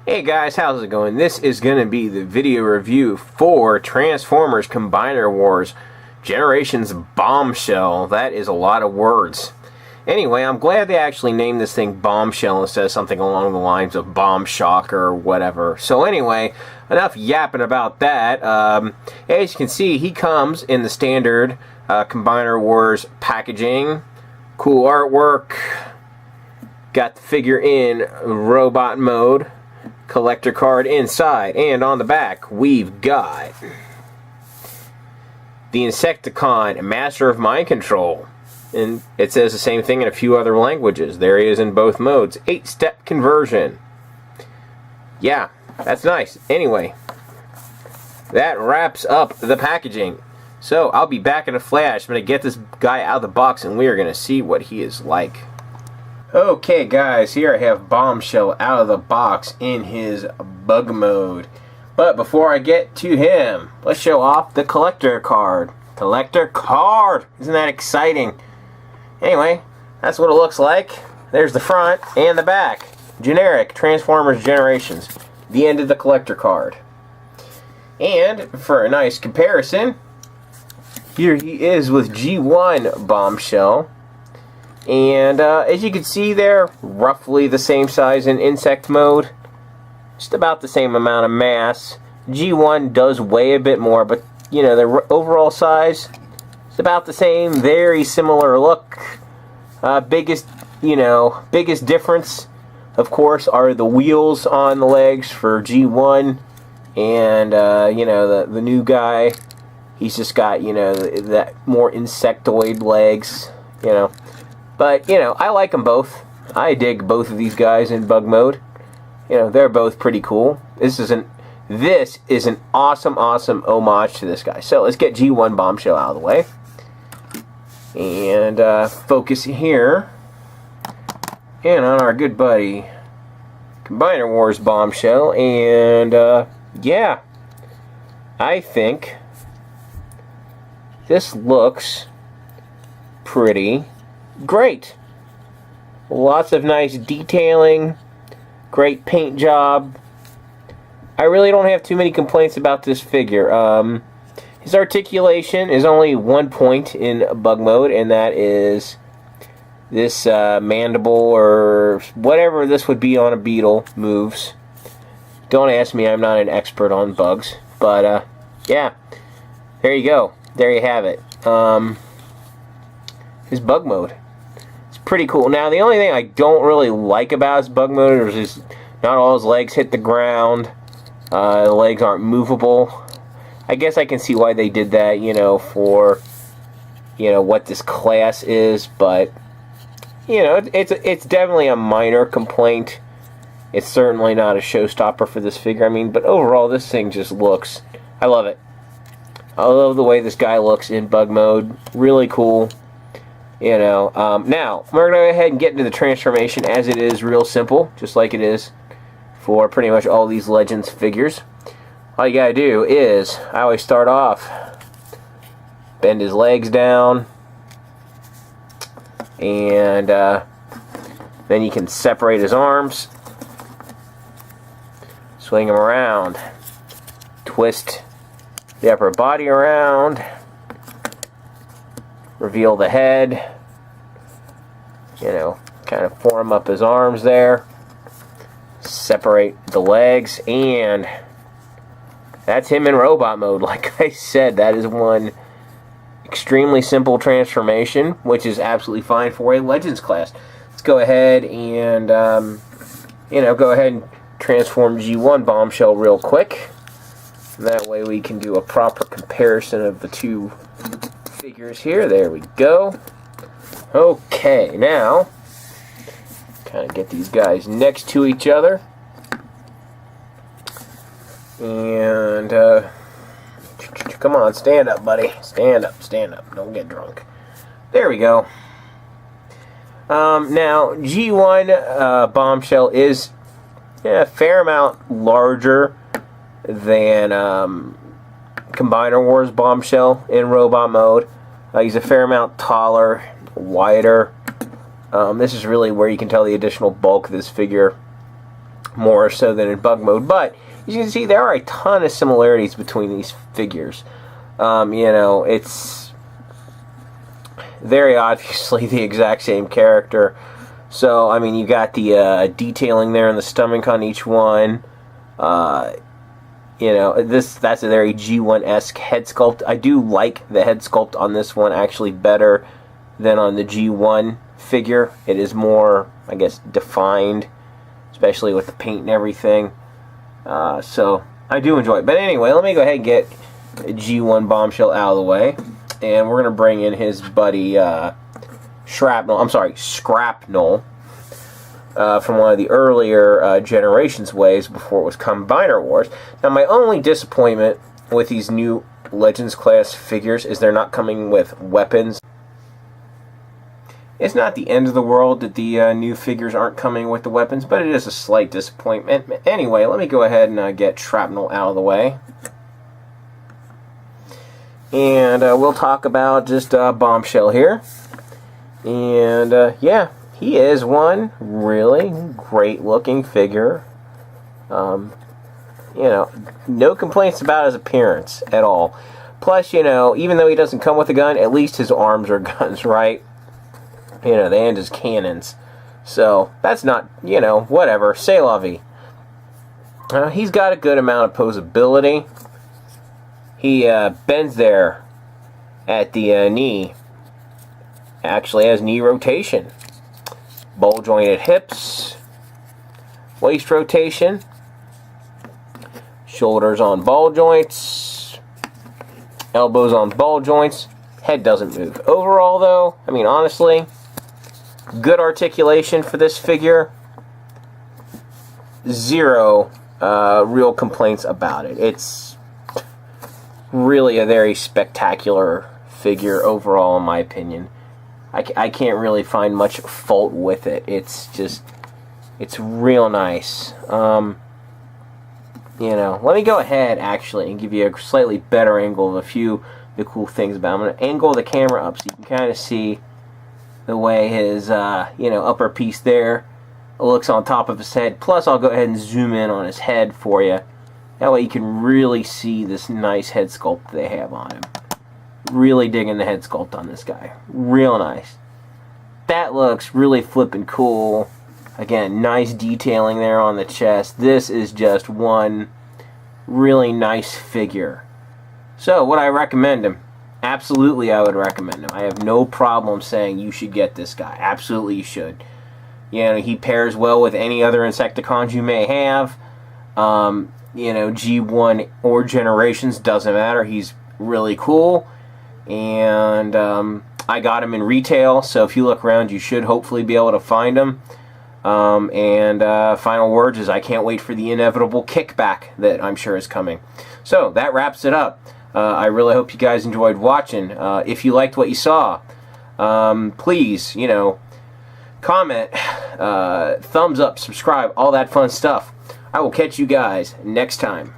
Hey guys, how's it going? This is going to be the video review for Transformers Combiner Wars Generations Bombshell. That is a lot of words. Anyway, I'm glad they actually named this thing Bombshell instead of something along the lines of Bomb Shock or whatever. So anyway, enough yapping about that. As you can see, he comes in the standard Combiner Wars packaging. Cool artwork. Got the figure in robot mode. Collector card inside, and on the back we've got the Insecticon, Master of Mind Control, and it says the same thing in a few other languages. There he is in both modes. 8-step conversion. Yeah, that's nice. Anyway, that wraps up the packaging. So I'll be back in a flash. I'm going to get this guy out of the box and we are going to see what he is like. Okay guys, here I have Bombshell out of the box in his bug mode. But before I get to him, let's show off the collector card. Collector card! Isn't that exciting? Anyway, that's what it looks like. There's the front and the back. Generic Transformers Generations. The end of the collector card. And for a nice comparison, here he is with G1 Bombshell. And as you can see there, roughly the same size in insect mode. Just about the same amount of mass. G1 does weigh a bit more, but you know, the overall size is about the same. Very similar look. Biggest difference, of course, are the wheels on the legs for G1. And the new guy, he's just got that more insectoid legs. But, I like them both. I dig both of these guys in bug mode. They're both pretty cool. This is an awesome homage to this guy. So, let's get G1 Bombshell out of the way. And focus here. And on our good buddy, Combiner Wars Bombshell. And, yeah. I think this looks pretty great. Lots of nice detailing, great paint job. I really don't have too many complaints about this figure. His articulation is only 1 point in bug mode, and that is this mandible or whatever this would be on a beetle moves. Don't ask me, I'm not an expert on bugs, but yeah, there you go. There you have it. His bug mode. Pretty cool. Now, the only thing I don't really like about his bug mode is just not all his legs hit the ground. The legs aren't movable. I guess I can see why they did that, for what this class is, but it's definitely a minor complaint. It's certainly not a showstopper for this figure. I mean, but overall, this thing just looks. I love it. I love the way this guy looks in bug mode. Really cool. Now, we're going to go ahead and get into the transformation as it is real simple, just like it is for pretty much all these Legends figures. All you got to do is, I always start off, bend his legs down, and then you can separate his arms, swing him around, twist the upper body around, reveal the head, kind of form up his arms there, separate the legs, and that's him in robot mode. Like I said, that is one extremely simple transformation, which is absolutely fine for a Legends class. Let's go ahead and, go ahead and transform G1 Bombshell real quick. That way we can do a proper comparison of the two figures here. There we go. Okay, now kind of get these guys next to each other, and come on, stand up, buddy. Stand up. Don't get drunk. There we go. Now G1 Bombshell is a fair amount larger than Combiner Wars Bombshell in robot mode. He's a fair amount taller, wider. This is really where you can tell the additional bulk of this figure. more so than in bug mode. But as you can see, there are a ton of similarities between these figures. It's very obviously the exact same character. So, I mean, you got the detailing there in the stomach on each one. That's a very G1-esque head sculpt. I do like the head sculpt on this one actually better than on the G1 figure. It is more, I guess, defined, especially with the paint and everything. So, I do enjoy it. But anyway, let me go ahead and get G1 Bombshell out of the way. And we're going to bring in his buddy, Scrapnel, from one of the earlier Generations waves before it was Combiner Wars. Now, my only disappointment with these new Legends class figures is they're not coming with weapons. It's not the end of the world that the new figures aren't coming with the weapons, but it is a slight disappointment. Anyway, let me go ahead and get Shrapnel out of the way. And we'll talk about just Bombshell here. And, yeah, he is one really great-looking figure. No complaints about his appearance at all. Plus, even though he doesn't come with a gun, at least his arms are guns, right? They end as cannons. So, that's not, whatever. C'est la vie. He's got a good amount of posability. He bends there at the knee. Actually has knee rotation. Ball jointed hips. Waist rotation. Shoulders on ball joints. Elbows on ball joints. Head doesn't move. Overall, though, I mean, honestly, good articulation for this figure. Zero real complaints about it. It's really a very spectacular figure overall, in my opinion. I can't really find much fault with it. It's real nice. Let me go ahead, actually, and give you a slightly better angle of a few of the cool things about it. I'm going to angle the camera up so you can kind of see the way his, upper piece there looks on top of his head. Plus, I'll go ahead and zoom in on his head for you. That way you can really see this nice head sculpt they have on him. Really digging the head sculpt on this guy. Real nice. That looks really flippin' cool. Again, nice detailing there on the chest. This is just one really nice figure. So, would I recommend him? Absolutely, I would recommend him. I have no problem saying you should get this guy. Absolutely, you should. He pairs well with any other Insecticons you may have. G1 or Generations, doesn't matter. He's really cool. And I got him in retail, so if you look around, you should hopefully be able to find him. Final words is I can't wait for the inevitable kickback that I'm sure is coming. So, that wraps it up. I really hope you guys enjoyed watching. If you liked what you saw, please, comment, thumbs up, subscribe, all that fun stuff. I will catch you guys next time.